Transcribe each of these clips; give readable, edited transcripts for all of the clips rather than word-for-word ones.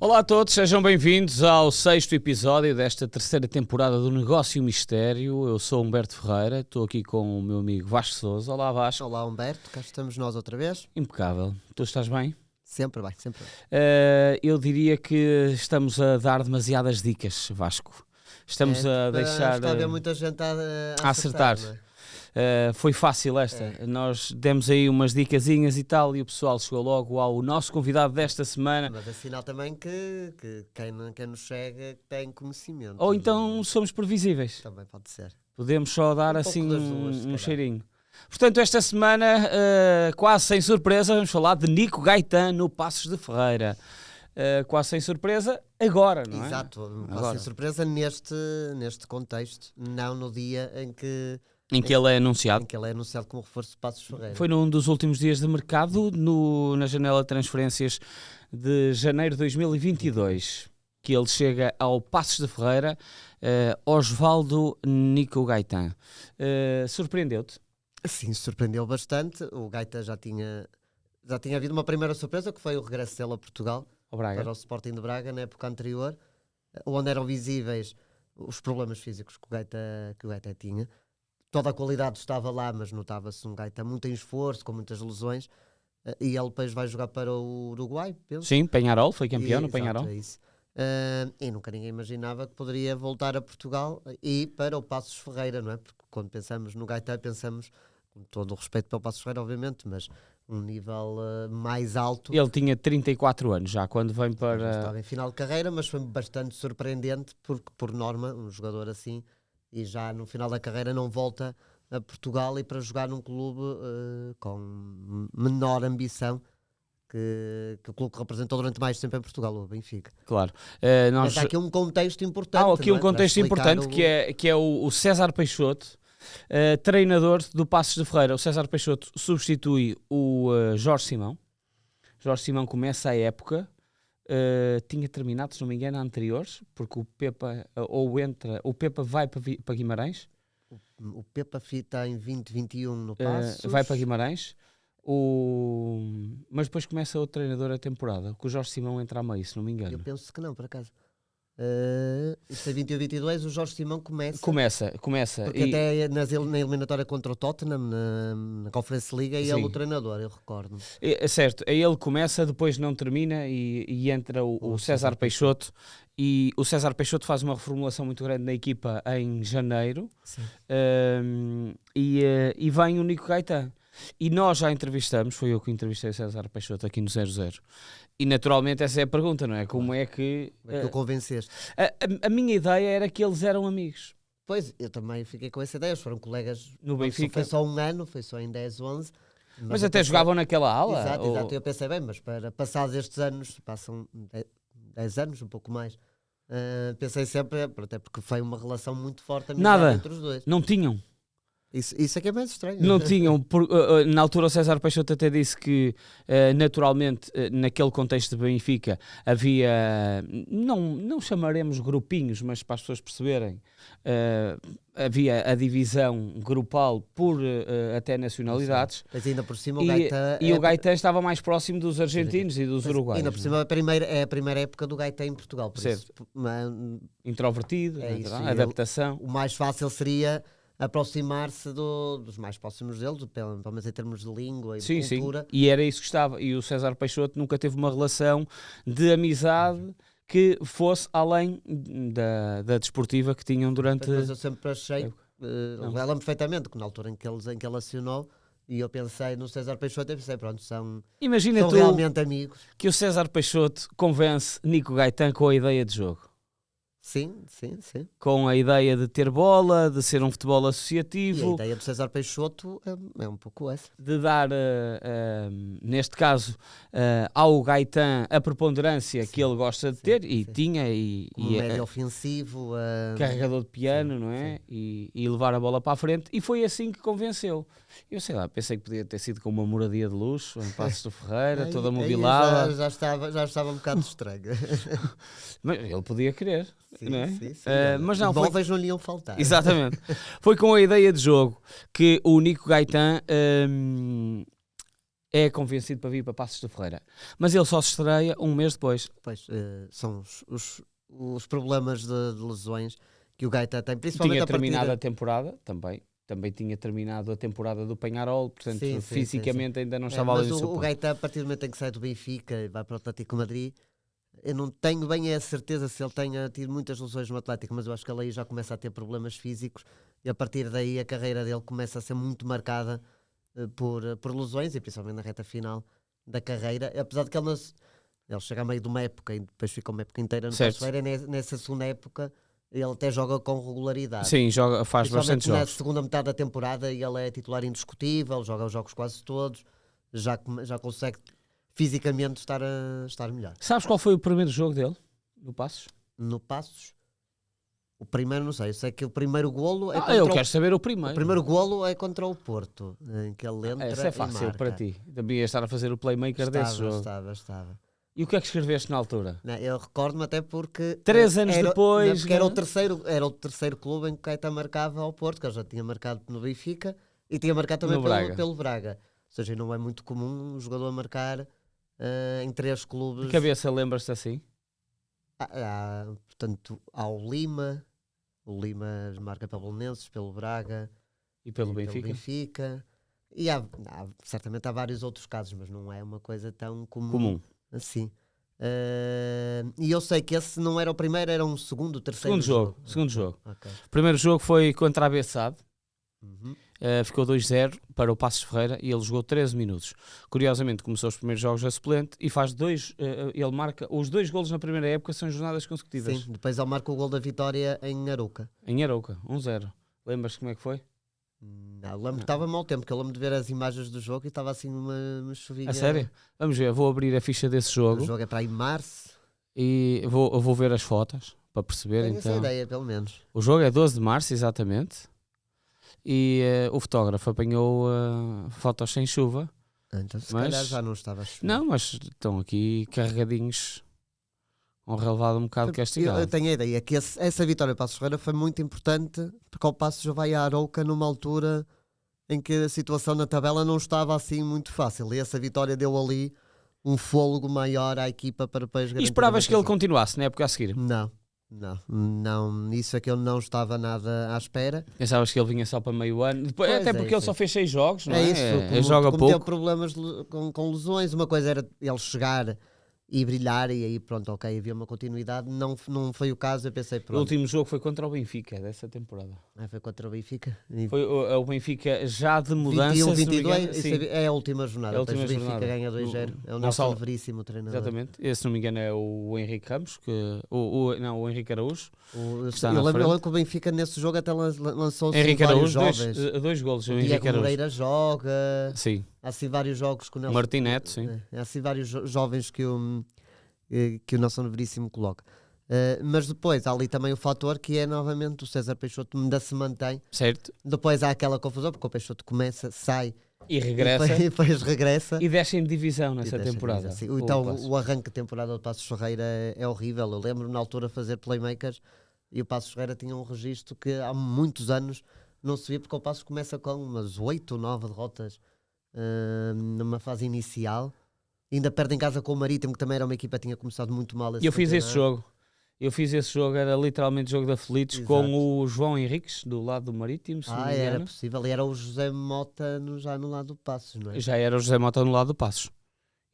Olá a todos, sejam bem-vindos ao 6º episódio desta terceira temporada do Negócio Mistério. Eu sou Humberto Ferreira, estou aqui com o meu amigo Vasco Sousa. Olá Vasco. Olá Humberto, cá estamos nós outra vez. Impecável. Tu estás bem? Sempre bem, sempre bem. Eu diria que estamos a dar demasiadas dicas, Vasco. Estamos a deixar... Está a haver muita gente a acertar. Não é? Foi fácil esta. Nós demos aí umas dicasinhas e tal, e o pessoal chegou logo ao nosso convidado desta semana. Mas é sinal também que quem nos chega tem conhecimento. Ou então somos previsíveis. Também pode ser. Podemos só dar Um assim pouco das duas, se um calhar. cheirinho. Portanto, esta semana, quase sem surpresa, vamos falar de Nico Gaetan no Passos de Ferreira. Quase sem surpresa, agora, não é? Exato, Agora. sem surpresa neste contexto, não no dia em que Em que ele é anunciado. ele é anunciado como reforço de Passos Ferreira. Foi num dos últimos dias de mercado, na janela de transferências de janeiro de 2022, que ele chega ao Passos de Ferreira, Osvaldo Nico Gaetan. Surpreendeu-te? Sim, surpreendeu bastante. O Gaeta já tinha havido uma primeira surpresa, que foi o regresso dele a Portugal, Ao Braga? para o Sporting de Braga, na época anterior, onde eram visíveis os problemas físicos que o Gaeta tinha. Toda a qualidade estava lá, mas notava-se um Gaeta muito em esforço, com muitas lesões, e ele depois vai jogar para o Uruguai, penso. Sim, Peñarol, foi campeão no Exato, Peñarol. é isso. E nunca ninguém imaginava que poderia voltar a Portugal e para o Passos Ferreira, não é? Porque quando pensamos no Gaeta, pensamos, com todo o respeito pelo Passos Ferreira, obviamente, mas um nível mais alto. Ele tinha 34 anos já, quando vem para... Estava em final de carreira, mas foi bastante surpreendente, porque por norma, um jogador assim, e já no final da carreira não volta a Portugal e para jogar num clube com menor ambição que o clube que representou durante mais tempo em Portugal, o Benfica. Claro. Mas há aqui um contexto importante. Há aqui não um é? Para contexto explicar importante que é o César Peixoto, treinador do Passos de Ferreira. O César Peixoto substitui o Jorge Simão. Jorge Simão começa a época, tinha terminado, se não me engano, anteriores, porque o Pepa vai para Guimarães. O Pepa está em 2021 no Passos. Vai para Guimarães. Mas depois começa outro treinador a temporada, que o Jorge Simão entra a meio, se não me engano. Eu penso que não, por acaso. Isto é 21-22, o Jorge Simão começa. Começa. Porque até na eliminatória contra o Tottenham, na Conference League, é ele Sim. o treinador, eu recordo. É certo, aí ele começa, depois não termina e entra o César Peixoto. E o César Peixoto faz uma reformulação muito grande na equipa em janeiro. Sim. E vem o Nico Gaetan. E nós já entrevistamos, foi eu que entrevistei o César Peixoto aqui no 00. E naturalmente essa é a pergunta, não é? Como é que... Como é que o convenceste? A minha ideia era que eles eram amigos. Pois, eu também fiquei com essa ideia, eles foram colegas. No não Benfica. Foi só um ano, foi só em 10, 11. Mas eu até pensei- jogavam naquela ala. Exato, eu pensei bem, mas para passados estes anos, passam 10 anos, um pouco mais, pensei sempre, até porque foi uma relação muito forte Nada. entre os dois. Não tinham. Isso é que é mais estranho. Não tinham. Na altura o César Peixoto até disse que naturalmente naquele contexto de Benfica havia, não chamaremos grupinhos, mas para as pessoas perceberem, havia a divisão grupal por até nacionalidades. Mas ainda por cima o Gaeta E o Gaetan estava mais próximo dos argentinos e dos uruguaios. Ainda por cima é a primeira época do Gaeta em Portugal, por Certo. isso Introvertido, É isso, e adaptação. o mais fácil seria aproximar-se dos mais próximos deles, pelo menos em termos de língua e Sim, de cultura. sim. E era isso que estava. E o César Peixoto nunca teve uma relação de amizade que fosse além da desportiva que tinham durante... Mas eu sempre achei, Não. lembro perfeitamente que na altura em que ele acionou, e eu pensei no César Peixoto e pensei, pronto, são Imagina tu realmente amigos. que o César Peixoto convence Nico Gaetan com a ideia de jogo. Sim, sim, sim. Com a ideia de ter bola, de ser um futebol E a associativo, ideia do César Peixoto é um pouco essa. de dar, neste caso, ao Gaetan a preponderância que ele gosta de sim, ter, e sim. tinha, Um médio ofensivo. carregador de piano, sim, não é? sim. E levar a bola para a frente, e foi assim que convenceu. Eu sei lá, pensei que podia ter sido com uma moradia de luxo, em Passos de Ferreira, Aí- toda aí mobilada, Já estava um bocado estranho. mas ele podia querer, Sim, não é? sim, sim. Mas não, foi... Móveis não lhe iam faltar. Exatamente. Foi com a ideia de jogo que o Nico Gaetan é convencido para vir para Passos de Ferreira. Mas ele só se estreia um mês depois. Pois, são os problemas de lesões que o Gaeta tem, principalmente Tinha a partir terminado a temporada também. Também tinha terminado a temporada do Peñarol, portanto, Sim, fisicamente ainda não estava ali mas no seu o ponto. Gaeta, a partir do momento em que sai do Benfica e vai para o Atlético de Madrid, eu não tenho bem a certeza se ele tenha tido muitas lesões no Atlético, mas eu acho que ele aí já começa a ter problemas físicos e a partir daí a carreira dele começa a ser muito marcada por lesões e principalmente na reta final da carreira, apesar de que ele chega a meio de uma época e depois fica uma época inteira no Passos de Ferreira, nessa segunda época ele até joga com regularidade. Sim, faz bastante na jogos. segunda metade da temporada ele é titular indiscutível, joga os jogos quase todos, já consegue fisicamente estar melhor. Sabes qual foi o primeiro jogo dele no Passos? No Passos, o primeiro não sei, eu sei que o primeiro golo é Eu quero saber o primeiro. O primeiro golo é contra o Porto, em que ele entra Essa é fácil e marca. para ti. Também ia estar a fazer o playmaker desse jogo. Estava. E o que é que escreveste na altura? Não, eu recordo-me até porque 3 anos depois, porque era o terceiro clube em que o Gaeta marcava ao Porto, que ele já tinha marcado no Benfica e tinha marcado também pelo Braga. Ou seja, não é muito comum um jogador marcar em 3 clubes. De cabeça, lembras-te assim? Portanto, há o Lima marca pelo Belenenses, pelo Braga E pelo Benfica. E certamente há vários outros casos, mas não é uma coisa tão comum. Assim. E eu sei que esse não era o primeiro, era um terceiro jogo. Segundo jogo. Okay. O primeiro jogo foi contra a Bessade. Ficou 2-0 para o Passos de Ferreira e ele jogou 13 minutos. Curiosamente, começou os primeiros jogos a suplente e faz ele marca os 2 golos na primeira época, são jornadas consecutivas. Sim, depois ele marca o gol da vitória em Arouca. Em Arouca, 1-0. Lembras como é que foi? Não, lembro que estava mau tempo, porque eu lembro de ver as imagens do jogo e estava assim uma chuvinha. A sério? Vamos ver, vou abrir a ficha desse jogo. O jogo é para aí em março. E eu vou ver as fotos para perceber. Tenho então. essa ideia, pelo menos. O jogo é 12 de março, exatamente. E o fotógrafo apanhou fotos sem chuva. Então se calhar já não estava a chover. Não, mas estão aqui carregadinhos. Um relevado um bocado castigado. Eu tenho a ideia que essa vitória para a Passos de Ferreira foi muito importante porque o Passos já vai a Arouca numa altura em que a situação na tabela não estava assim muito fácil e essa vitória deu ali um fôlego maior à equipa para depois garantir. E esperavas que ele continuasse na época a seguir? Não, isso é que eu não estava nada à espera. Pensavas que ele vinha só para meio ano? Depois, até porque ele só fez 6 jogos, não é? Ele joga como pouco. teve problemas com lesões, uma coisa era ele chegar e brilhar e aí pronto, ok, havia uma continuidade, não foi o caso, eu pensei pronto. O último jogo foi contra o Benfica dessa temporada. Foi contra o Benfica? Foi o Benfica já de mudança. 21, 22, é a última jornada. É a última o Benfica jornada. ganha 2-0. É o Nelson Veríssimo, o treinador. Exatamente. Esse, se não me engano, é o Henrique Ramos, o Henrique Araújo. Eu lembro que o Benfica nesse jogo até lançou Henrique vários Araújo, jovens. 2 golos. O Diego Moreira joga. Sim. Há assim vários jogos com o Nelson. Martim Neto, sim. Há assim vários jovens que o Nelson Veríssimo coloca. Mas depois há ali também o fator que é novamente o César Peixoto ainda se mantém. Certo. Depois há aquela confusão porque o Peixoto começa, sai e regressa. E depois regressa. E desce em divisão nessa temporada. Então o arranque de temporada do Passos Ferreira é horrível. Eu lembro na altura fazer playmakers e o Passos Ferreira tinha um registro que há muitos anos não se via porque o Passos começa com umas 8 ou 9 derrotas numa fase inicial. Ainda perde em casa com o Marítimo, que também era uma equipa que tinha começado muito mal. Eu fiz esse jogo. Era literalmente jogo de aflitos. Exato. Com o João Henriques do lado do Marítimo. Era possível. E era o José Mota já no lado do Passos, não é? Já era o José Mota no lado do Passos.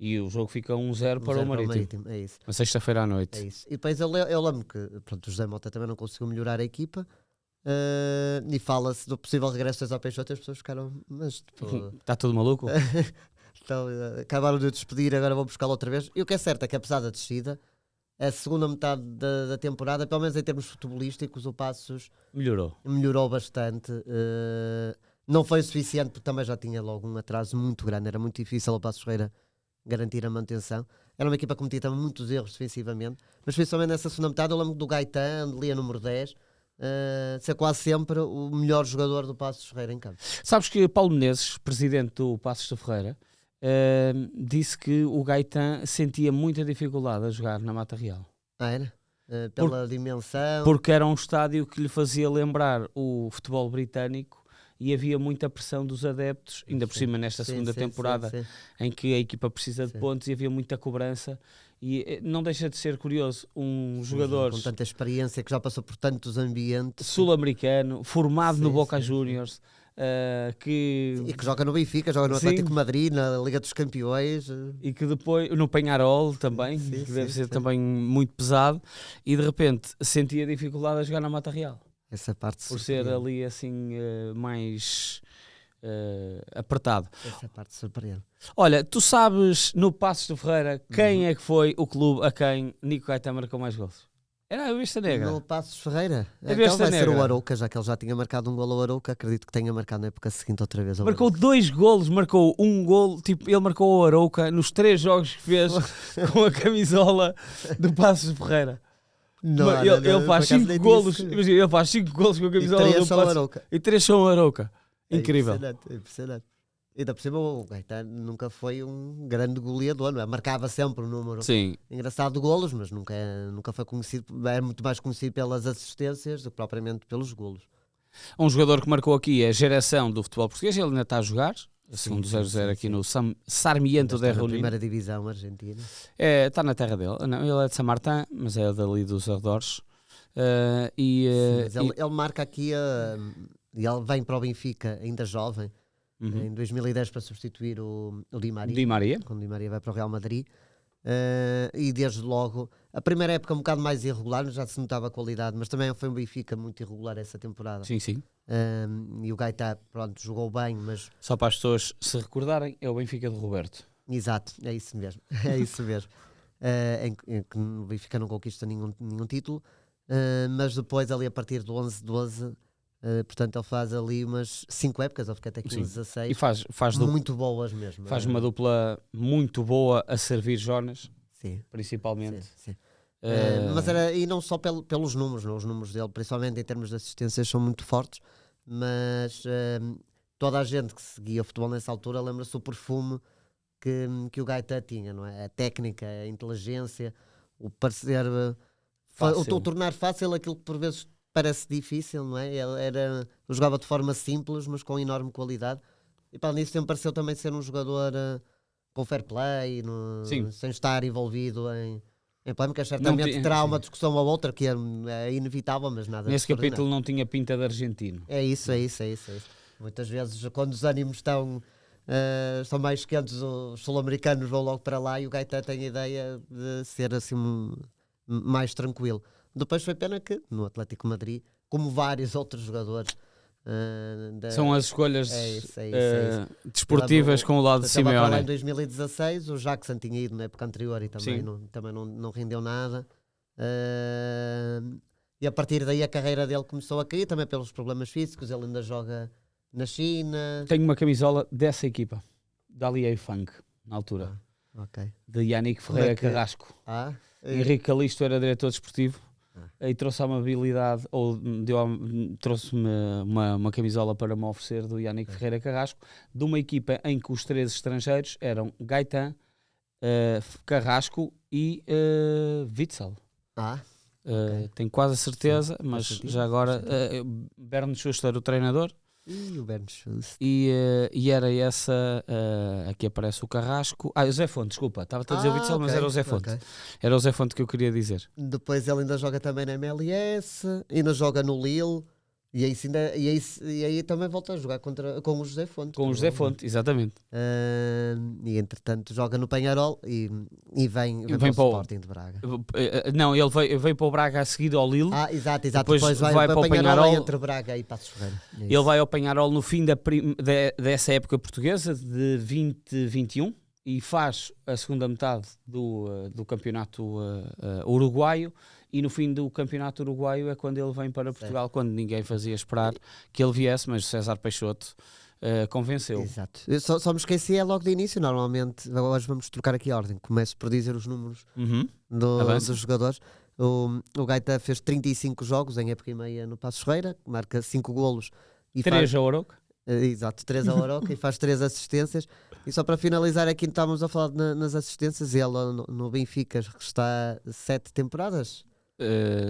E o jogo fica 1-0 para o Marítimo. É isso. Na sexta-feira à noite. É isso. E depois eu lembro que o José Mota também não conseguiu melhorar a equipa. E fala-se do possível regresso ao Peixoto. As pessoas ficaram... Mas, está tudo maluco? Então, acabaram de despedir, agora vou buscá-lo outra vez. E o que é certo é que, apesar da descida, a segunda metade da temporada, pelo menos em termos futebolísticos, o Passos melhorou bastante. Não foi o suficiente, porque também já tinha logo um atraso muito grande. Era muito difícil ao Passos Ferreira garantir a manutenção. Era uma equipa que cometia também muitos erros defensivamente, mas principalmente nessa segunda metade, eu lembro do Gaetan, ali a número 10, ser quase sempre o melhor jogador do Passos Ferreira em campo. Sabes que Paulo Menezes, presidente do Passos de Ferreira, disse que o Gaetan sentia muita dificuldade a jogar na Mata Real. Era? Pela dimensão. Porque era um estádio que lhe fazia lembrar o futebol britânico e havia muita pressão dos adeptos, ainda por cima nesta segunda temporada, em que a equipa precisa de pontos e havia muita cobrança. E não deixa de ser curioso um jogador com tanta experiência, que já passou por tantos ambientes, sul-americano, formado no Boca Juniors, e que joga no Benfica, joga no Atlético de Madrid, na Liga dos Campeões, e que depois no Peñarol também, que deve ser também muito pesado, e de repente sentia dificuldade a jogar na Mata Real. Essa parte por ser ali assim mais apertado. Essa parte surpreende. Olha, tu sabes no Passos de Ferreira quem é que foi o clube a quem Nico Gaetan marcou mais gols? Era a Besta Negra. No Passos Ferreira? Então vai ser o Arouca, já que ele já tinha marcado um gol ao Arouca, acredito que tenha marcado na época seguinte outra vez. Marcou 2 golos, marcou um gol, tipo, ele marcou o Arouca nos 3 jogos que fez com a camisola do Passos de Ferreira. Ele faz 5 golos, imagina, ele faz 5 golos com a camisola do Passos e 3 são o Arouca. Incrível. É impressionante. E ainda por cima o Gaetan nunca foi um grande goleador, não é? Marcava sempre um número engraçado de golos, mas nunca foi conhecido, é muito mais conhecido pelas assistências do que propriamente pelos golos. Um jogador que marcou aqui é a geração do futebol português, ele ainda está a jogar, segundo 0-0 aqui no Sarmiento de Junín. Primeira divisão argentina. Está na terra dele, não, ele é de San Martín, mas é dali dos arredores. Ele marca aqui, ele vem para o Benfica ainda jovem, em 2010 para substituir o Di Maria. Quando o Di Maria vai para o Real Madrid. E desde logo, a primeira época um bocado mais irregular, já se notava a qualidade, mas também foi um Benfica muito irregular essa temporada. Sim. E o Gaetan, pronto, jogou bem, mas... Só para as pessoas se recordarem, é o Benfica de Roberto. Exato, é isso mesmo. Em que o Benfica não conquista nenhum título, mas depois ali a partir do 11-12... portanto ele faz ali umas 5 épocas, ou fica até 15-16 e faz muito boas mesmo. Faz uma dupla muito boa a servir Jonas, principalmente. Sim. Mas e não só pelos números, não? Os números dele, principalmente em termos de assistências, são muito fortes, mas toda a gente que seguia o futebol nessa altura lembra-se do perfume que o Gaetan tinha, não é? A técnica, a inteligência, o parecer o tornar fácil aquilo que por vezes parece difícil, não é? Ele jogava de forma simples, mas com enorme qualidade. E para nisso sempre pareceu também ser um jogador com fair play, sem estar envolvido em polémicas. Certamente terá uma discussão ou outra que é inevitável, mas nada. Nesse capítulo não tinha pinta de argentino. É isso. Muitas vezes, quando os ânimos estão mais quentes, os sul-americanos vão logo para lá e o Gaetan tem a ideia de ser assim mais tranquilo. Depois foi pena que no Atlético de Madrid, como vários outros jogadores, são as escolhas desportivas com o lado de Simeone. Em 2016 o Jackson tinha ido na época anterior e também não rendeu nada, e a partir daí a carreira dele começou a cair, também pelos problemas físicos. Ele ainda joga na China. Tenho uma camisola dessa equipa, da Liei Funk, na altura, de Yannick Ferreira Carrasco. Henrique Calisto era diretor desportivo. E trouxe a amabilidade, ou trouxe-me uma camisola para me oferecer do Yannick Ferreira Carrasco, de uma equipa em que os 3 estrangeiros eram Gaetan, Carrasco e Witzel. Tenho quase a certeza, mas já agora Bernd Schuster, o treinador. E o Bernd Schuster. E era essa, aqui aparece o Carrasco. O Zé Fonte, desculpa, estava a dizer o Witzel, mas era o Zé Fonte. Era o Zé Fonte que eu queria dizer. Depois ele ainda joga também na MLS, ainda joga no Lille, e aí também volta a jogar com o José Fonte. Com o José Fonte, exatamente. E entretanto joga no Peñarol e vem para o Sporting de Braga. Não, ele veio para o Braga a seguir ao Lille. Exato. Depois vai para o Peñarol entre Braga e Passos Ferreira. Ele vai ao Peñarol no fim dessa época portuguesa, de 2021, e faz a segunda metade do campeonato uruguaio. E no fim do campeonato uruguaio é quando ele vem para Portugal, quando ninguém fazia esperar que ele viesse, mas o César Peixoto convenceu. Exato. Eu só me esqueci logo de início. Normalmente, hoje vamos trocar aqui a ordem. Começo por dizer os números dos jogadores. O Gaetan fez 35 jogos em época e meia no Passos Ferreira, marca 5 golos. 3 ao Arouca. Exato, 3 ao Arouca e faz 3 assistências. E só para finalizar aqui, estávamos a falar nas assistências. Ele no Benfica está 7 temporadas.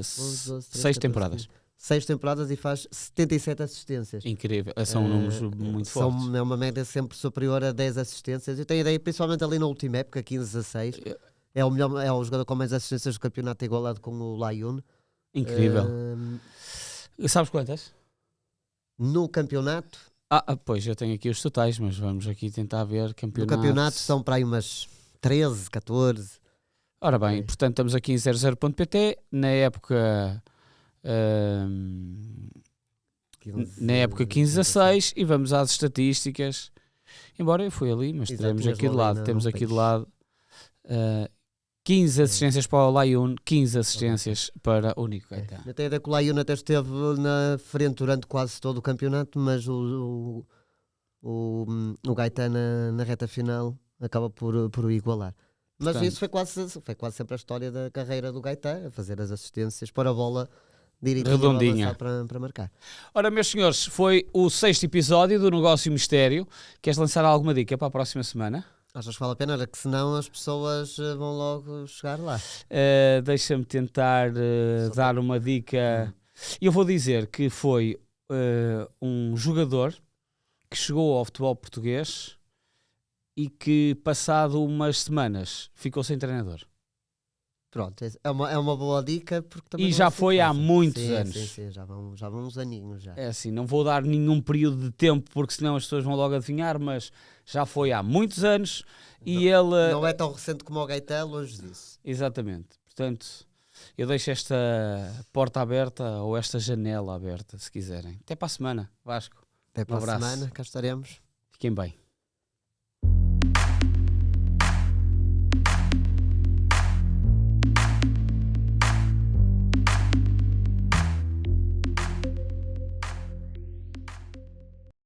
6 temporadas. 6 temporadas e faz 77 assistências. Incrível, são números muito fortes. É uma média sempre superior a 10 assistências. Eu tenho ideia, principalmente ali na última época, 15-16, é o jogador com mais assistências do campeonato, igualado com o Layun. Incrível. Sabes quantas? No campeonato? Pois, eu tenho aqui os totais, mas vamos aqui tentar ver campeonato. No campeonato são para aí umas 13, 14. Ora bem, portanto estamos aqui em 00.pt, na época... na época 15-16 e vamos às estatísticas. Embora eu fui ali, mas temos aqui de lado. Temos aqui de lado 15 assistências para o Layun, 15 assistências para o Nico Gaetano. Eu tenho a ideia que o Layun até esteve na frente durante quase todo o campeonato, mas o Gaetano na reta final acaba por o igualar. Mas portanto, isso foi quase sempre a história da carreira do Gaetano, a fazer as assistências para a bola redondinha para marcar. Ora, meus senhores, foi o 6º episódio do Negócio Mistério. Queres lançar alguma dica para a próxima semana? Achas que vale a pena? Era que senão as pessoas vão logo chegar lá. Deixa-me tentar dar uma dica. Eu vou dizer que foi um jogador que chegou ao futebol português e que, passado umas semanas, ficou sem treinador. Pronto, é uma boa dica. Porque também e já foi há muitos anos. Sim, já vão uns aninhos já. É assim, não vou dar nenhum período de tempo porque senão as pessoas vão logo adivinhar, mas já foi há muitos anos e ele... Não é tão recente como o Gaetano, longe disso. Exatamente. Portanto, eu deixo esta porta aberta ou esta janela aberta, se quiserem. Até para a semana, Vasco. Até para a semana, cá estaremos. Fiquem bem.